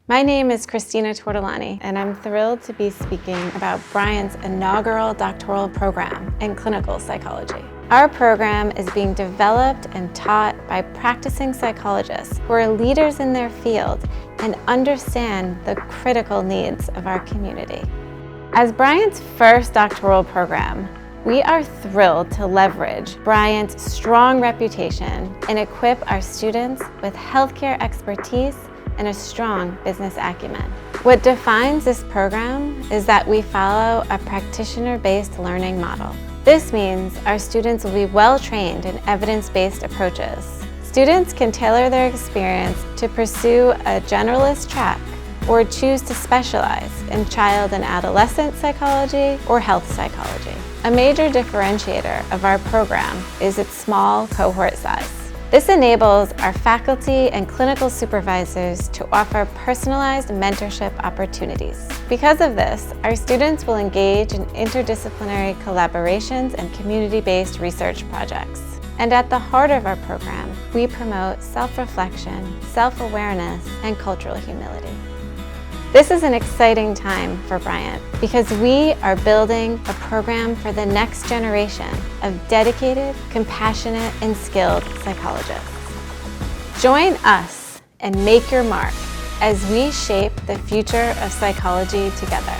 My name is Christina Tortolani, and I'm thrilled to be speaking about Bryant's inaugural doctoral program in clinical psychology. Our program is being developed and taught by practicing psychologists who are leaders in their field and understand the critical needs of our community. As Bryant's first doctoral program, we are thrilled to leverage Bryant's strong reputation and equip our students with healthcare expertise and a strong business acumen. What defines this program is that we follow a practitioner-based learning model. This means our students will be well-trained in evidence-based approaches. Students can tailor their experience to pursue a generalist track or choose to specialize in child and adolescent psychology or health psychology. A major differentiator of our program is its small cohort size. This enables our faculty and clinical supervisors to offer personalized mentorship opportunities. Because of this, our students will engage in interdisciplinary collaborations and community-based research projects. And at the heart of our program, we promote self-reflection, self-awareness, and cultural humility. This is an exciting time for Bryant because we are building a program for the next generation of dedicated, compassionate, and skilled psychologists. Join us and make your mark as we shape the future of psychology together.